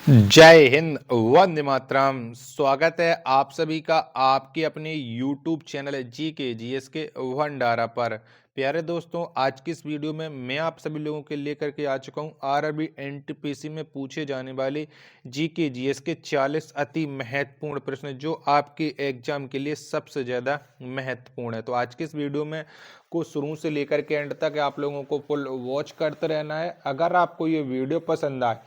जय हिंद, वंदे मातरम। स्वागत है आप सभी का आपके अपने YouTube चैनल जी के जीएस के भंडारा पर। प्यारे दोस्तों, आज की इस वीडियो में मैं आप सभी लोगों के लेकर के आ चुका हूं आरआरबी एनटीपीसी में पूछे जाने वाले जी के जीएस के 40 अति महत्वपूर्ण प्रश्न जो आपके एग्जाम के लिए सबसे ज़्यादा महत्वपूर्ण है। तो आज की इस वीडियो में को शुरू से लेकर के एंड तक आप लोगों को फुल वॉच करते रहना है। अगर आपको ये वीडियो पसंद आए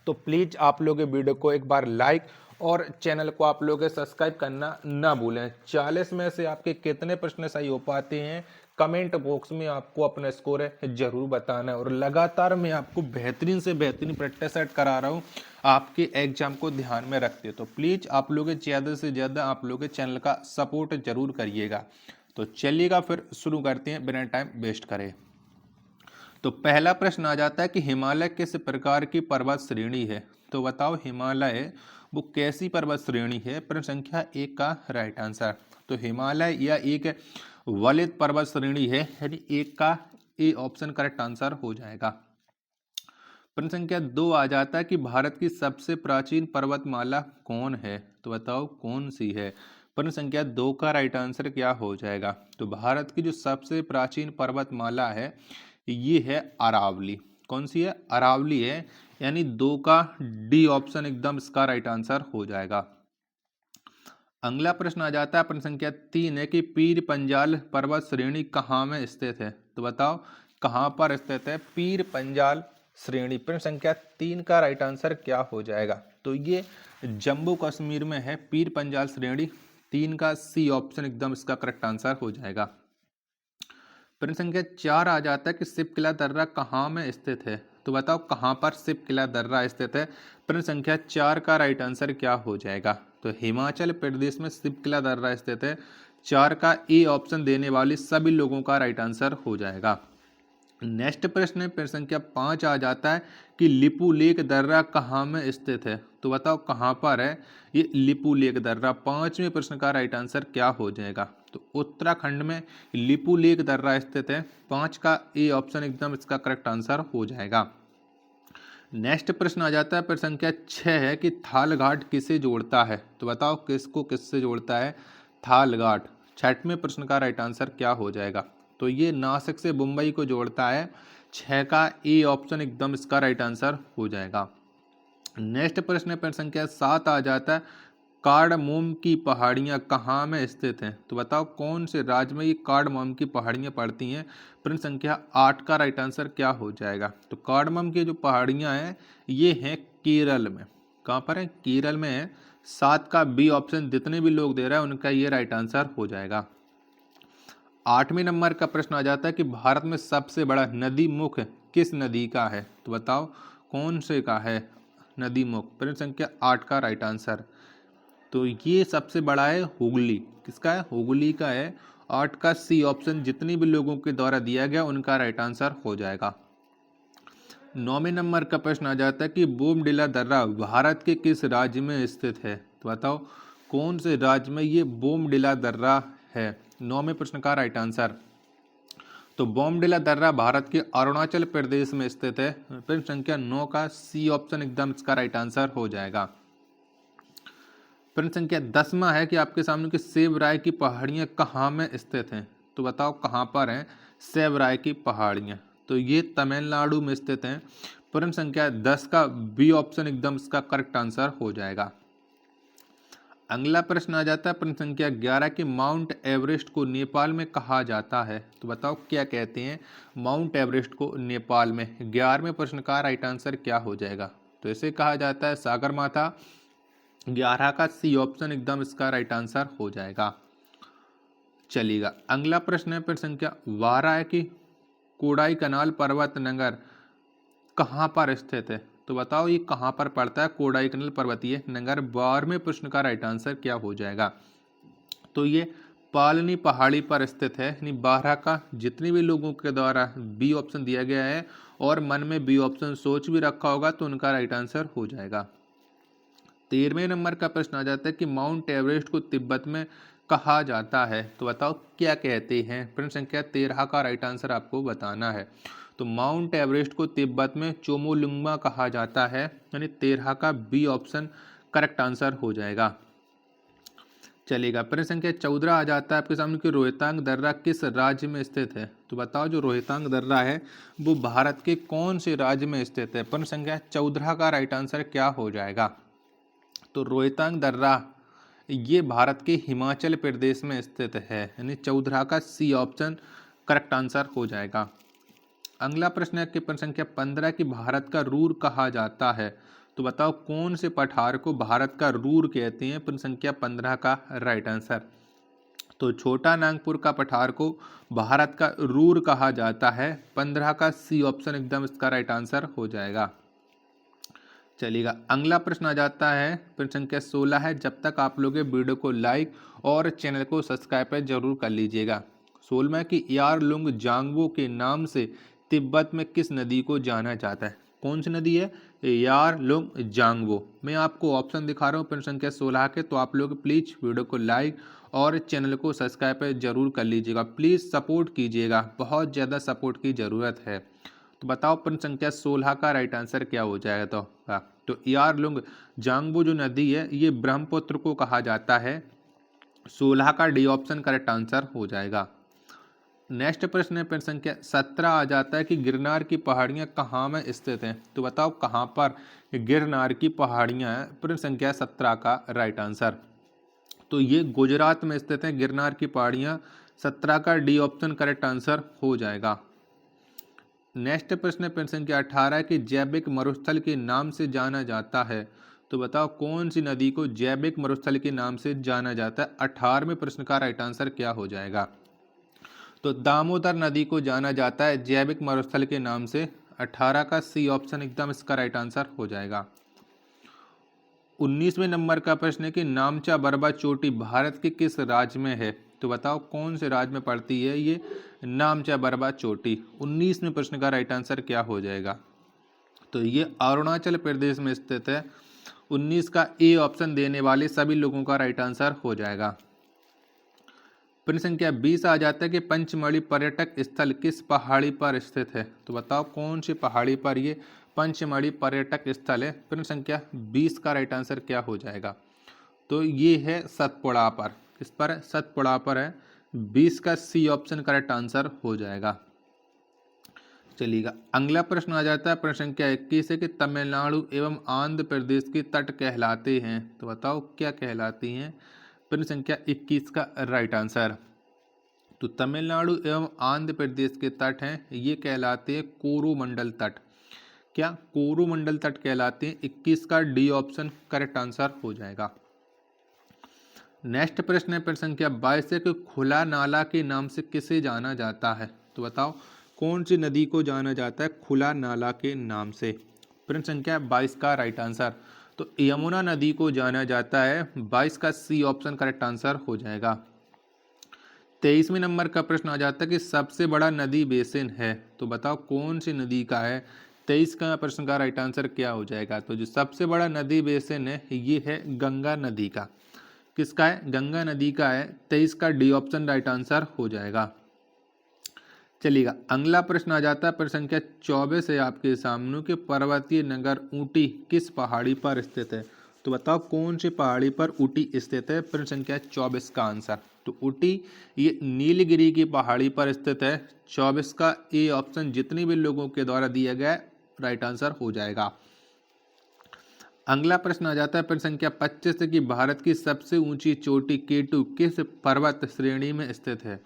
तो प्लीज आप लोग वीडियो को एक बार लाइक और चैनल को आप लोग सब्सक्राइब करना ना भूलें। 40 में से आपके कितने प्रश्न सही हो पाते हैं कमेंट बॉक्स में आपको अपना स्कोर है जरूर बताना है। और लगातार मैं आपको बेहतरीन से बेहतरीन प्रैक्टिस सेट करा रहा हूँ आपके एग्जाम को ध्यान में रखते, तो प्लीज आप लोग ज़्यादा से ज़्यादा आप लोग चैनल का सपोर्ट जरूर करिएगा। तो चलिएगा फिर शुरू करते हैं बिना टाइम वेस्ट करे। तो पहला प्रश्न आ जाता है कि हिमालय किस प्रकार की पर्वत श्रेणी है। तो बताओ हिमालय वो कैसी पर्वत श्रेणी है। प्रश्न संख्या 1 का राइट आंसर। तो हिमालय या एक वलित पर्वत श्रेणी है, यानी 1 का ए ऑप्शन करेक्ट आंसर हो जाएगा। प्रश्न संख्या 2 आ जाता है कि भारत की सबसे प्राचीन पर्वतमाला कौन है। तो बताओ कौन सी है। प्रश्न संख्या 2 का राइट आंसर क्या हो जाएगा। तो भारत की जो सबसे प्राचीन पर्वतमाला है ये है अरावली। कौन सी है? अरावली है, यानी 2 का डी ऑप्शन एकदम इसका राइट आंसर हो जाएगा। अगला प्रश्न आ जाता है प्रश्न संख्या 3 है कि पीर पंजाल पर्वत श्रेणी कहाँ में स्थित है। तो बताओ कहाँ पर स्थित है पीर पंजाल श्रेणी। प्रश्न संख्या 3 का राइट आंसर क्या हो जाएगा। तो ये जम्मू कश्मीर में है पीर पंजाल श्रेणी। 3 का सी ऑप्शन एकदम इसका करेक्ट आंसर हो जाएगा। प्रश्न संख्या 4 आ जाता है कि शिव किला दर्रा कहाँ में स्थित है। तो बताओ कहाँ पर शिव किला दर्रा स्थित है। प्रश्न संख्या 4 का राइट आंसर क्या हो जाएगा। तो हिमाचल प्रदेश में शिव किला दर्रा स्थित है। 4 का ए ऑप्शन देने वाले सभी लोगों का राइट आंसर हो जाएगा। नेक्स्ट प्रश्न प्रश्न संख्या 5 आ जाता है कि लिपू लेक दर्रा कहाँ में स्थित है। तो बताओ कहाँ पर है ये लिपू लेक दर्रा। 5वें प्रश्न का राइट आंसर क्या हो जाएगा। तो उत्तराखंड में लिपू लेक दर्रा स्थित है। 5 का ए ऑप्शन एकदम इसका करेक्ट आंसर हो जाएगा। नेक्स्ट प्रश्न आ जाता है प्रश्न संख्या 6 है कि थाल घाट किसे जोड़ता है। तो बताओ किसको किससे जोड़ता है थाल घाट। 6वें प्रश्न का राइट आंसर क्या हो जाएगा। तो ये नासिक से मुंबई को जोड़ता है। 6 का ए ऑप्शन एकदम इसका राइट आंसर हो जाएगा। नेक्स्ट प्रश्न संख्या 7 आ जाता है कार्डमोम की पहाड़ियाँ कहाँ में स्थित हैं। तो बताओ कौन से राज्य में ये कार्डमोम की पहाड़ियाँ पड़ती हैं। प्रश्न संख्या 8 का राइट आंसर क्या हो जाएगा। तो कार्डमोम की जो पहाड़ियाँ हैं ये हैं केरल में। कहाँ पर है? केरल में है। 7 का बी ऑप्शन जितने भी लोग दे रहे हैं उनका ये राइट आंसर हो जाएगा। 8वें नंबर का प्रश्न आ जाता है कि भारत में सबसे बड़ा नदी मुख किस नदी का है। तो बताओ कौन से का है नदी मुख। प्रश्न संख्या 8 का राइट आंसर। तो ये सबसे बड़ा है हुगली। किसका है? हुगली का है। 8 का सी ऑप्शन जितने भी लोगों के द्वारा दिया गया उनका राइट आंसर हो जाएगा। 9वें नंबर का प्रश्न आ जाता है कि बोमडिला दर्रा भारत के किस राज्य में स्थित है। तो बताओ कौन से राज्य में ये बोमडिला दर्रा है। 9वें प्रश्न का राइट आंसर। तो बोमडिला दर्रा भारत के अरुणाचल प्रदेश में स्थित है। प्रश्न संख्या 9 का सी ऑप्शन एकदम इसका राइट आंसर हो जाएगा। प्रश्न संख्या 10वां है कि आपके सामने की सेवराय की पहाड़ियाँ कहाँ में स्थित हैं। तो बताओ कहाँ पर हैं सेवराय की पहाड़ियाँ। तो ये तमिलनाडु में स्थित हैं। प्रश्न संख्या 10 का बी ऑप्शन एकदम इसका करेक्ट आंसर हो जाएगा। अगला प्रश्न आ जाता है प्रश्न संख्या 11 कि माउंट एवरेस्ट को नेपाल में कहा जाता है। तो बताओ क्या कहते हैं माउंट एवरेस्ट को नेपाल में। 11वें प्रश्न का राइट आंसर क्या हो जाएगा। तो इसे कहा जाता है सागरमाथा। 11 का सी ऑप्शन एकदम इसका राइट आंसर हो जाएगा। चलिएगा अगला प्रश्न है प्रश्न संख्या 12 है कि कोडाई कनाल पर्वत नगर कहाँ पर स्थित है। तो बताओ ये कहाँ पर पड़ता है कोडाई कनाल पर्वतीय नगर। 12वें प्रश्न का राइट आंसर क्या हो जाएगा। तो ये पालनी पहाड़ी पर स्थित है, यानी 12 का जितने भी लोगों के द्वारा बी ऑप्शन दिया गया है और मन में बी ऑप्शन सोच भी रखा होगा तो उनका राइट आंसर हो जाएगा। 13वें नंबर का प्रश्न आ जाता है कि माउंट एवरेस्ट को तिब्बत में कहा जाता है। तो बताओ क्या कहते हैं। प्रश्न संख्या 13 का राइट आंसर आपको बताना है। तो माउंट एवरेस्ट को तिब्बत में चोमोलुंगमा कहा जाता है, यानी 13 का बी ऑप्शन करेक्ट आंसर हो जाएगा। चलेगा, प्रश्न संख्या 14 आ जाता है आपके सामने कि रोहतांग दर्रा किस राज्य में स्थित है। तो बताओ जो रोहतांग दर्रा है वो भारत के कौन से राज्य में स्थित है। प्रश्न संख्या 14 का राइट आंसर क्या हो जाएगा। तो रोहतांग दर्रा ये भारत के हिमाचल प्रदेश में स्थित है, यानी 14 का सी ऑप्शन करेक्ट आंसर हो जाएगा। अगला प्रश्न है कि प्रश्न संख्या 15 की भारत का रूर कहा जाता है। तो बताओ कौन से पठार को भारत का रूर कहते हैं। प्रश्न संख्या 15 का राइट आंसर, तो छोटा नागपुर का पठार को भारत का रूर कहा जाता है। 15 का सी ऑप्शन एकदम इसका राइट आंसर हो जाएगा। चलिएगा, अगला प्रश्न आ जाता है प्रश्न संख्या 16 है। जब तक आप लोग वीडियो को लाइक और चैनल को सब्सक्राइब जरूर कर लीजिएगा। 16 की यारलुंग जांगबो के नाम से तिब्बत में किस नदी को जाना जाता है। कौन सी नदी है, यारलुंग जांगबो। मैं आपको ऑप्शन दिखा रहा हूँ प्रश्न संख्या 16 के, तो आप लोग प्लीज वीडियो को लाइक और चैनल को सब्सक्राइब जरूर कर लीजिएगा। प्लीज सपोर्ट कीजिएगा, बहुत ज़्यादा सपोर्ट की ज़रूरत है। तो बताओ प्रश्न संख्या 16 का राइट आंसर क्या हो जाएगा। तो यारलुंग जांगबो जो नदी है ये ब्रह्मपुत्र को कहा जाता है। 16 का डी ऑप्शन करेक्ट आंसर हो जाएगा। नेक्स्ट प्रश्न है प्रश्न संख्या 17 आ जाता है कि गिरनार की पहाड़ियाँ कहाँ में स्थित हैं। तो बताओ कहाँ पर गिरनार की पहाड़ियाँ हैं। प्रश्न संख्या 17 का राइट आंसर, तो ये गुजरात में स्थित हैं गिरनार की पहाड़ियाँ। 17 का डी ऑप्शन करेक्ट आंसर हो जाएगा। नेक्स्ट प्रश्न है प्रश्न संख्या 18 कि जैविक मरुस्थल के नाम से जाना जाता है। तो बताओ कौन सी नदी को जैविक मरुस्थल के नाम से जाना जाता है। 18वें प्रश्न का राइट आंसर क्या हो जाएगा। तो दामोदर नदी को जाना जाता है जैविक मरुस्थल के नाम से। 18 का सी ऑप्शन एकदम इसका राइट आंसर हो जाएगा। 19वें नंबर का प्रश्न है कि नामचा बरबा चोटी भारत के किस राज्य में है। तो बताओ कौन से राज्य में पड़ती है ये नामचा बरबा चोटी। 19वें प्रश्न का राइट आंसर क्या हो जाएगा। तो ये अरुणाचल प्रदेश में स्थित है। 19 का ए ऑप्शन देने वाले सभी लोगों का राइट आंसर हो जाएगा। प्रश्न संख्या 20 आ जाता है कि पंचमढ़ी पर्यटक स्थल किस पहाड़ी पर स्थित है। तो बताओ कौन सी पहाड़ी पर ये पंचमढ़ी पर्यटक स्थल है। प्रश्न संख्या 20 का राइट आंसर क्या हो जाएगा। तो ये है सतपुड़ा पर, किस पर है, सतपुड़ा पर है। 20 का सी ऑप्शन करेक्ट आंसर हो जाएगा। चलिएगा, अगला प्रश्न आ जाता है प्रश्न संख्या 21 है कि तमिलनाडु एवं आंध्र प्रदेश के तट कहलाते हैं। तो बताओ क्या कहलाती हैं। प्रश्न संख्या 21 का राइट आंसर, तो तमिलनाडु एवं आंध्र प्रदेश के तट हैं ये कहलाते हैं कोरोमंडल तट। क्या कोरोमंडल तट कहलाते हैं। 21 का डी ऑप्शन करेक्ट आंसर हो जाएगा। नेक्स्ट प्रश्न है प्रश्न संख्या 22 है कि खुला नाला के नाम से किसे जाना जाता है। तो बताओ कौन सी नदी को जाना जाता है खुला नाला के नाम से। प्रश्न संख्या 22 का राइट आंसर, तो यमुना नदी को जाना जाता है। 22 का सी ऑप्शन करेक्ट आंसर हो जाएगा। 23वें नंबर का प्रश्न आ जाता है कि सबसे बड़ा नदी बेसिन है। तो बताओ कौन सी नदी का है। 23 का प्रश्न का राइट आंसर क्या हो जाएगा। तो जो सबसे बड़ा नदी बेसिन है ये है गंगा नदी का। किसका है, गंगा नदी का है। 23 का डी ऑप्शन राइट आंसर हो जाएगा। चलिएगा, अगला प्रश्न आ जाता है प्रश्न संख्या 24 है आपके सामने कि पर्वतीय नगर ऊटी किस पहाड़ी पर स्थित है। तो बताओ कौन सी पहाड़ी पर ऊटी स्थित है। प्रश्न संख्या 24 का आंसर, तो ऊटी ये नीलगिरी की पहाड़ी पर स्थित है। 24 का ए ऑप्शन जितने भी लोगों के द्वारा दिया गया राइट आंसर हो जाएगा। अगला प्रश्न आ जाता है प्रश्न संख्या 25 कि भारत की सबसे ऊंची चोटी केटू किस पर्वत श्रेणी में स्थित है।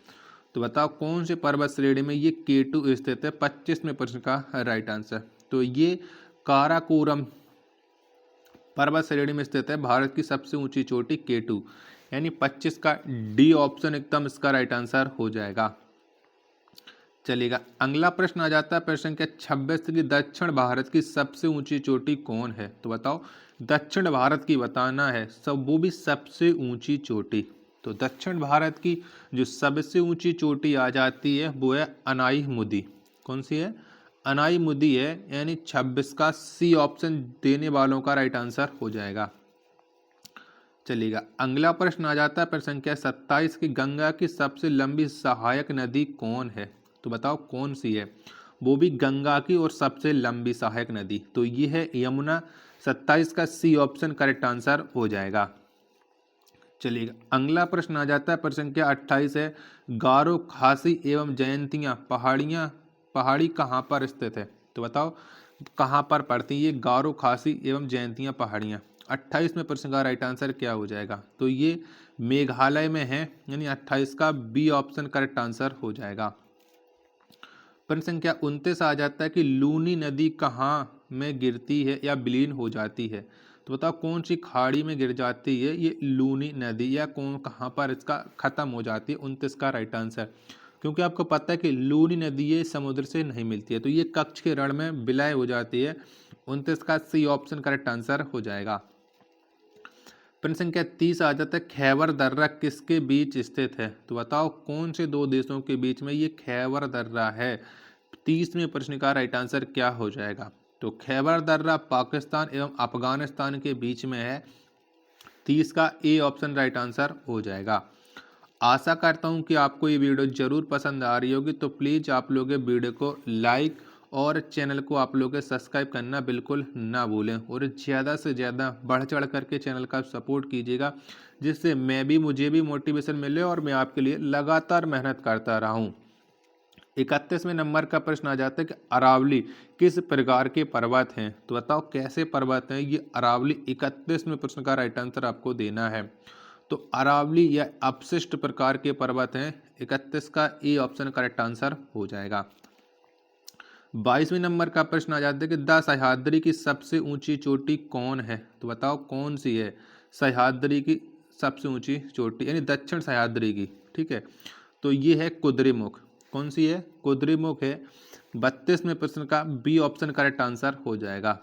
तो बताओ कौन से पर्वत श्रेणी में ये केटू स्थित है। 25वें प्रश्न का राइट आंसर, तो ये काराकोरम पर्वत श्रेणी में स्थित है भारत की सबसे ऊंची चोटी केटू, यानी 25 का डी ऑप्शन एकदम इसका राइट आंसर हो जाएगा। चलिएगा, अगला प्रश्न आ जाता है प्रश्न संख्या 26 की दक्षिण भारत की सबसे ऊंची चोटी कौन है। तो बताओ दक्षिण भारत की बताना है, सब वो भी सबसे ऊंची चोटी। तो दक्षिण भारत की जो सबसे ऊंची चोटी आ जाती है वो है अनाई-मुदी। कौन सी है, अनाई-मुदी है, यानी 26 का सी ऑप्शन देने वालों का राइट आंसर हो जाएगा। चलिएगा, अगला प्रश्न आ जाता है प्रश्न संख्या 27 की गंगा की सबसे लंबी सहायक नदी कौन है। तो बताओ कौन सी है। वो भी गंगा की और सबसे लंबी सहायक नदी, तो ये है यमुना। 27 का सी ऑप्शन करेक्ट आंसर हो जाएगा। चलिएगा अगला प्रश्न आ जाता है, प्रश्न संख्या 28 है, गारो खासी एवं जयंतियां पहाड़ी कहाँ पर स्थित है? तो बताओ कहाँ पर पड़ती है ये गारो खासी एवं जयंतियां पहाड़ियाँ? 28 में प्रश्न का राइट आंसर क्या हो जाएगा? तो ये मेघालय में है, यानी 28 का बी ऑप्शन करेक्ट आंसर हो जाएगा। प्रश्न संख्या 29 आ जाता है कि लूनी नदी कहाँ में गिरती है या विलीन हो जाती है? तो बताओ कौन सी खाड़ी में गिर जाती है ये लूनी नदी, या कौन कहाँ पर इसका खत्म हो जाती है? 29 का राइट आंसर, क्योंकि आपको पता है कि लूनी नदी ये समुद्र से नहीं मिलती है, तो ये कच्छ के रण में विलय हो जाती है। 29 का सी ऑप्शन करेक्ट आंसर हो जाएगा। प्रश्न संख्या 30 आ जाता है, खैबर दर्रा किसके बीच स्थित है? तो बताओ कौन से दो देशों के बीच में ये खैबर दर्रा है? 30वें प्रश्न का राइट आंसर क्या हो जाएगा? तो खैबर दर्रा पाकिस्तान एवं अफगानिस्तान के बीच में है। 30 का ए ऑप्शन राइट आंसर हो जाएगा। आशा करता हूं कि आपको ये वीडियो जरूर पसंद आ रही होगी, तो प्लीज़ आप लोग ये वीडियो को लाइक और चैनल को आप लोग सब्सक्राइब करना बिल्कुल ना भूलें, और ज़्यादा से ज़्यादा बढ़ चढ़ करके चैनल का सपोर्ट कीजिएगा, जिससे मुझे भी मोटिवेशन मिले और मैं आपके लिए लगातार मेहनत करता रहूं। 31वें नंबर का प्रश्न आ जाता है कि अरावली किस प्रकार के पर्वत हैं? तो बताओ कैसे पर्वत हैं ये अरावली? 31वें प्रश्न का राइट आंसर आपको देना है। तो अरावली या अपशिष्ट प्रकार के पर्वत हैं। 31 का ए ऑप्शन करेक्ट आंसर हो जाएगा। 22वें नंबर का प्रश्न आ जाता है कि द सह्याद्री की सबसे ऊंची चोटी कौन है? तो बताओ कौन सी है सह्याद्री की सबसे ऊंची चोटी, यानी दक्षिण सह्याद्री की? ठीक है, तो ये है कुद्रेमुख। कौन सी है? कुद्रेमुख है। 32वें प्रश्न का बी ऑप्शन करेक्ट आंसर हो जाएगा।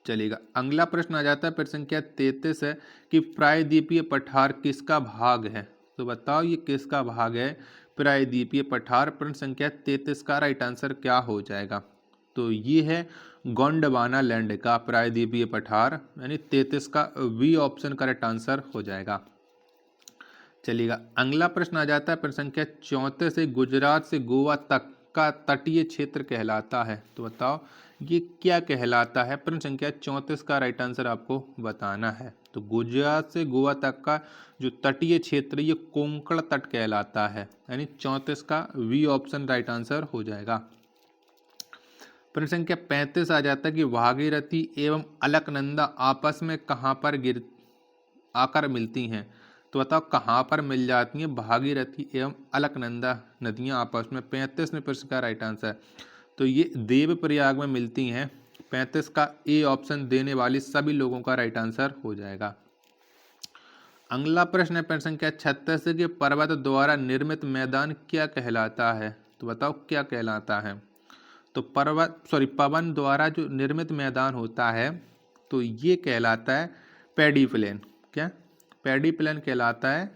चलिएगा अगला प्रश्न आ जाता है, प्रश्न संख्या 33 है कि प्रायद्वीपीय पठार किसका भाग है? तो बताओ ये किसका भाग है प्रायद्वीपीय पठार? प्रश्न संख्या 33 का राइट आंसर क्या हो जाएगा? तो ये है गोंडवाना लैंड का प्रायद्वीपीय पठार, यानी 33 का वी ऑप्शन करेक्ट आंसर हो जाएगा। चलिएगा अगला प्रश्न आ जाता है, प्रश्न संख्या 34 से गुजरात से गोवा तक का तटीय क्षेत्र कहलाता है। तो बताओ ये क्या कहलाता है? प्रश्न संख्या 34 का राइट आंसर आपको बताना है। तो गुजरात से गोवा तक का जो तटीय क्षेत्र ये कोंकण तट कहलाता है, यानी 34 का वी ऑप्शन राइट आंसर हो जाएगा। प्रश्न संख्या 35 आ जाता है कि भागीरथी एवं अलकनंदा आपस में कहाँ पर आकर मिलती हैं? तो बताओ कहाँ पर मिल जाती हैं भागीरथी एवं अलकनंदा नदियाँ आपस में? 35वें प्रश्न का राइट आंसर, तो ये देवप्रयाग में मिलती हैं। 35 का ए ऑप्शन देने वाली सभी लोगों का राइट आंसर हो जाएगा। अगला प्रश्न है प्रश्न संख्या 36 के पर्वत द्वारा निर्मित मैदान क्या कहलाता है? तो बताओ क्या कहलाता है? तो पवन द्वारा जो निर्मित मैदान होता है तो ये कहलाता है पैडी प्लेन। क्या? पैडी प्लेन कहलाता है।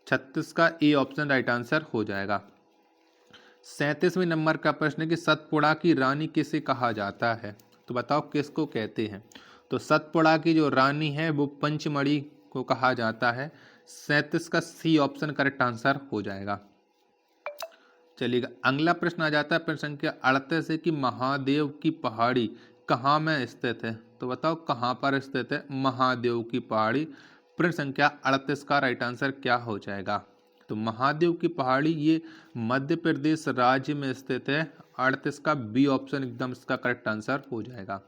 36 का ए ऑप्शन राइट आंसर हो जाएगा। 37वें नंबर का प्रश्न है कि सतपुड़ा की रानी किसे कहा जाता है? तो बताओ किसको कहते हैं? तो सतपुड़ा की जो रानी है वो पंचमढ़ी को कहा जाता है। 37 का सी ऑप्शन करेक्ट आंसर हो जाएगा। चलिएगा अगला प्रश्न आ जाता है प्रश्न संख्या 38 है कि महादेव की पहाड़ी कहाँ में स्थित है? तो बताओ कहाँ पर स्थित है महादेव की पहाड़ी? प्रश्न संख्या 38 का राइट आंसर क्या हो जाएगा? तो महादेव की पहाड़ी ये मध्य प्रदेश राज्य में स्थित है। 38 का बी ऑप्शन एकदम इसका करेक्ट आंसर हो जाएगा।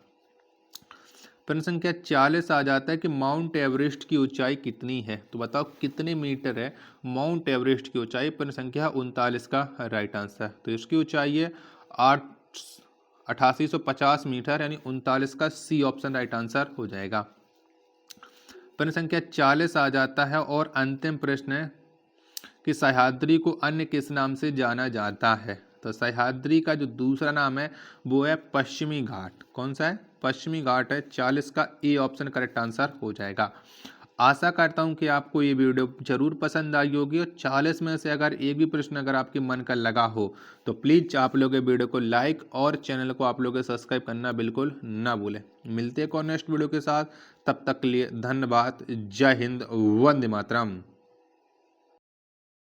प्रश्न संख्या 40 आ जाता है कि माउंट एवरेस्ट की ऊंचाई कितनी है? तो बताओ कितने मीटर है माउंट एवरेस्ट की ऊंचाई? प्रश्न संख्या 39 का राइट आंसर, तो इसकी ऊंचाई है 8850 मीटर, यानी 39 का सी ऑप्शन राइट आंसर हो जाएगा। प्रश्न संख्या 40 आ जाता है और अंतिम प्रश्न है कि सह्याद्री को अन्य किस नाम से जाना जाता है? तो सह्याद्री का जो दूसरा नाम है वो है पश्चिमी घाट। कौन सा है? पश्चिमी घाट है। 40 का ए ऑप्शन करेक्ट आंसर हो जाएगा। आशा करता हूं कि आपको ये वीडियो जरूर पसंद आई होगी, और 40 में से अगर एक भी प्रश्न अगर आपके मन का लगा हो तो प्लीज़ आप लोग वीडियो को लाइक और चैनल को आप लोग सब्सक्राइब करना बिल्कुल ना भूलें। मिलते हैं नेक्स्ट वीडियो के साथ, तब तक के लिए धन्यवाद। जय हिंद, वंदे मातरम।